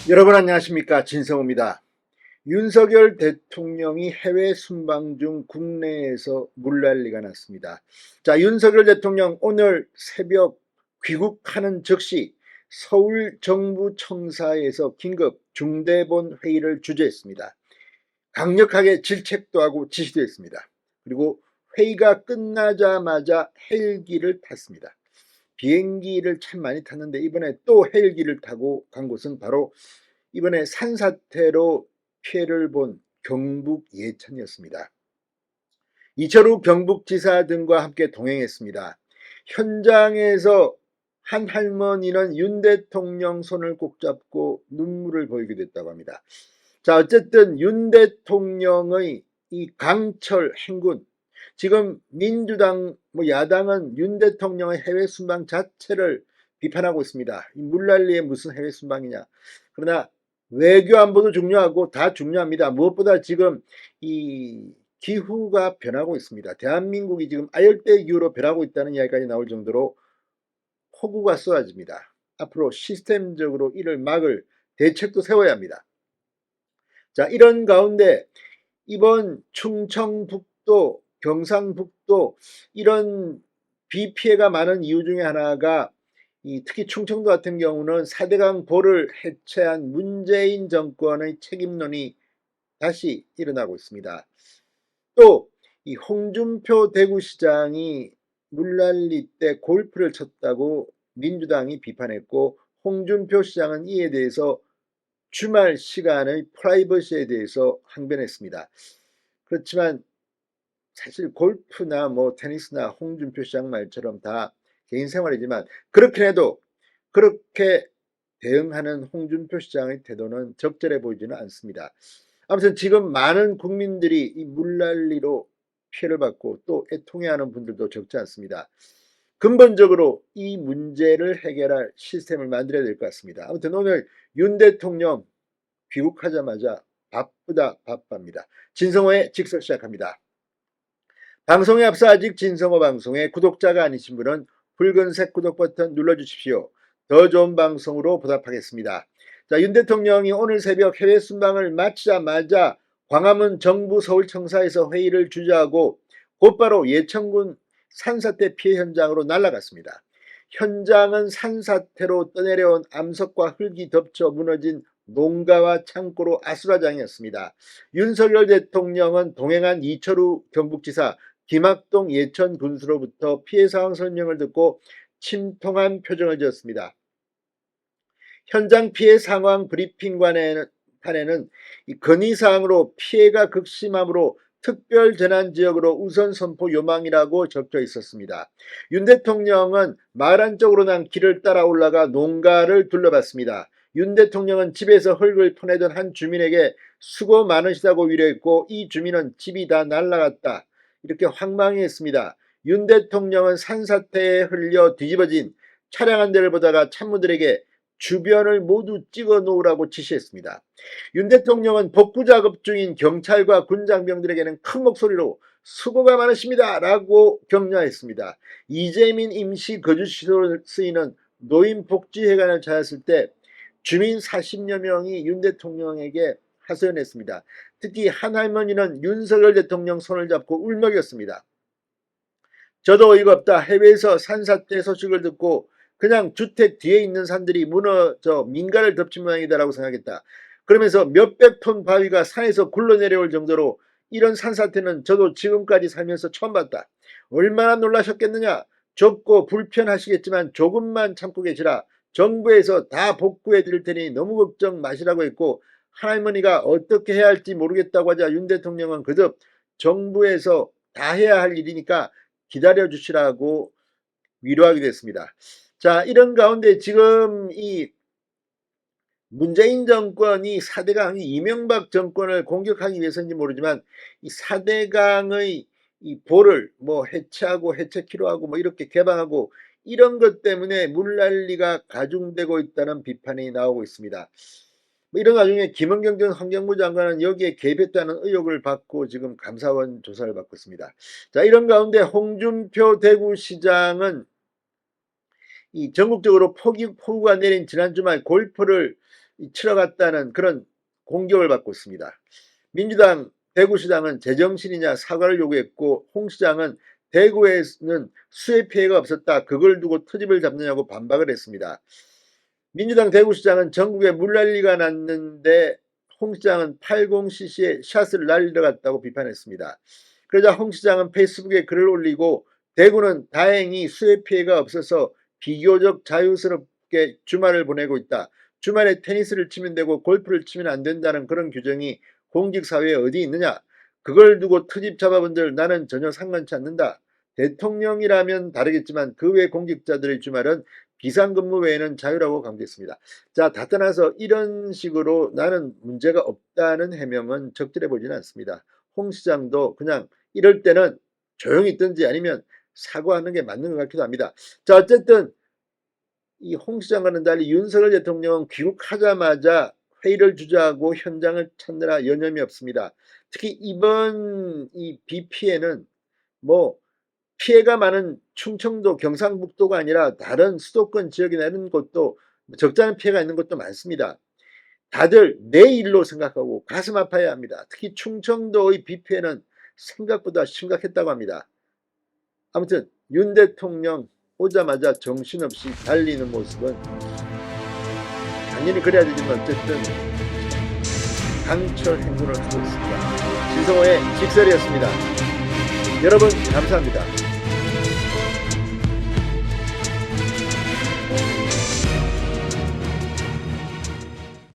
여러분 안녕하십니까, 진성호입니다. 윤석열 대통령이 해외 순방 중 국내에서 물난리가 났습니다. 자, 윤석열 대통령 오늘 새벽 귀국하는 즉시 서울 정부청사에서 긴급 중대본 회의를 주재했습니다. 강력하게 질책도 하고 지시도 했습니다. 그리고 회의가 끝나자마자 헬기를 탔습니다. 비행기를 참 많이 탔는데 이번에 또 헬기를 타고 간 곳은 바로 이번에 산사태로 피해를 본 경북 예천이었습니다. 이철우 경북지사 등과 함께 동행했습니다. 현장에서 한 할머니는 윤 대통령 손을 꼭 잡고 눈물을 보이기도 했다고 합니다. 자, 어쨌든 윤 대통령의 이 강철 행군, 지금 민주당 야당은 윤 대통령의 해외 순방 자체를 비판하고 있습니다. 이 물난리에 무슨 해외 순방이냐. 그러나 외교 안보도 중요하고 다 중요합니다. 무엇보다 지금 이 기후가 변하고 있습니다. 대한민국이 지금 아열대 기후로 변하고 있다는 이야기까지 나올 정도로 폭우가 쏟아집니다. 앞으로 시스템적으로 이를 막을 대책도 세워야 합니다. 자, 이런 가운데 이번 충청북도, 경상북도 이런 비 피해가 많은 이유 중에 하나가 특히 충청도 같은 경우는 4대강 보를 해체한 문재인 정권의 책임론이 다시 일어나고 있습니다. 또 이 홍준표 대구시장이 물난리 때 골프를 쳤다고 민주당이 비판했고, 홍준표 시장은 이에 대해서 주말 시간의 프라이버시에 대해서 항변했습니다. 그렇지만 사실 골프나 테니스나 홍준표 시장 말처럼 다 개인 생활이지만, 그렇긴 해도 그렇게 대응하는 홍준표 시장의 태도는 적절해 보이지는 않습니다. 아무튼 지금 많은 국민들이 이 물난리로 피해를 받고 또 애통해하는 분들도 적지 않습니다. 근본적으로 이 문제를 해결할 시스템을 만들어야 될 것 같습니다. 아무튼 오늘 윤 대통령 귀국하자마자 바쁘다 바빠입니다. 진성호의 직설 시작합니다. 방송에 앞서 아직 진성호 방송의 구독자가 아니신 분은 붉은색 구독 버튼 눌러주십시오. 더 좋은 방송으로 보답하겠습니다. 자, 윤 대통령이 오늘 새벽 해외 순방을 마치자마자 광화문 정부 서울청사에서 회의를 주재하고 곧바로 예천군 산사태 피해 현장으로 날아갔습니다. 현장은 산사태로 떠내려온 암석과 흙이 덮쳐 무너진 농가와 창고로 아수라장이었습니다. 윤석열 대통령은 동행한 이철우 경북지사, 김학동 예천 군수로부터 피해 상황 설명을 듣고 침통한 표정을 지었습니다. 현장 피해 상황 브리핑관에는 건의사항으로 피해가 극심하므로 특별재난지역으로 우선 선포 요망이라고 적혀 있었습니다. 윤 대통령은 마을 안쪽으로 난 길을 따라 올라가 농가를 둘러봤습니다. 윤 대통령은 집에서 흙을 퍼내던 한 주민에게 수고 많으시다고 위로했고, 이 주민은 집이 다 날아갔다 이렇게 황망해했습니다. 윤 대통령은 산사태에 흘려 뒤집어진 차량 한 대를 보다가 참모들에게 주변을 모두 찍어 놓으라고 지시했습니다. 윤 대통령은 복구 작업 중인 경찰과 군장병들에게는 큰 목소리로 수고가 많으십니다 라고 격려했습니다. 이재민 임시 거주시설로 쓰이는 노인복지회관을 찾았을 때 주민 40여 명이 윤 대통령에게 하소연했습니다. 특히 한 할머니는 윤석열 대통령 손을 잡고 울먹였습니다. 저도 어이가 없다. 해외에서 산사태 소식을 듣고 그냥 주택 뒤에 있는 산들이 무너져 민가를 덮친 모양이다라고 생각했다. 그러면서 몇백 톤 바위가 산에서 굴러내려올 정도로 이런 산사태는 저도 지금까지 살면서 처음 봤다. 얼마나 놀라셨겠느냐. 좁고 불편하시겠지만 조금만 참고 계시라. 정부에서 다 복구해 드릴 테니 너무 걱정 마시라고 했고, 할머니가 어떻게 해야 할지 모르겠다고 하자 윤 대통령은 그저 정부에서 다 해야 할 일이니까 기다려 주시라고 위로하기도 했습니다. 자, 이런 가운데 지금 이 문재인 정권이 4대강이 이명박 정권을 공격하기 위해서인지 모르지만 이 4대강의 이 보를 해체하고 해체키로 하고 이렇게 개방하고 이런 것 때문에 물난리가 가중되고 있다는 비판이 나오고 있습니다. 이런 와중에 김은경 전 환경부 장관은 여기에 개입했다는 의혹을 받고 지금 감사원 조사를 받고 있습니다. 자, 이런 가운데 홍준표 대구시장은 이 전국적으로 폭우가 내린 지난 주말 골프를 치러 갔다는 그런 공격을 받고 있습니다. 민주당 대구시장은 제정신이냐 사과를 요구했고, 홍 시장은 대구에는 수해 피해가 없었다, 그걸 두고 트집을 잡느냐고 반박을 했습니다. 민주당 대구시장은 전국에 물난리가 났는데 홍 시장은 80cc의 샷을 날리러 갔다고 비판했습니다. 그러자 홍 시장은 페이스북에 글을 올리고, 대구는 다행히 수해 피해가 없어서 비교적 자유스럽게 주말을 보내고 있다. 주말에 테니스를 치면 되고 골프를 치면 안 된다는 그런 규정이 공직사회에 어디 있느냐. 그걸 두고 트집 잡아본들 나는 전혀 상관치 않는다. 대통령이라면 다르겠지만 그 외 공직자들의 주말은 비상근무 외에는 자유라고 강조했습니다. 자, 다 떠나서 이런 식으로 나는 문제가 없다는 해명은 적절해 보지는 않습니다. 홍 시장도 그냥 이럴 때는 조용히 있든지 아니면 사과하는 게 맞는 것 같기도 합니다. 자, 어쨌든 이 홍 시장과는 달리 윤석열 대통령은 귀국하자마자 회의를 주재하고 현장을 찾느라 여념이 없습니다. 특히 이번 이 비 피해는 뭐 피해가 많은 충청도, 경상북도가 아니라 다른 수도권 지역이나 이런 곳도 적잖은 피해가 있는 곳도 많습니다. 다들 내 일로 생각하고 가슴 아파야 합니다. 특히 충청도의 비 피해는 생각보다 심각했다고 합니다. 아무튼 윤 대통령 오자마자 정신없이 달리는 모습은 당연히 그래야 되지만 어쨌든 강철 행군을 하고 있습니다. 신성호의 직설이었습니다. 여러분 감사합니다.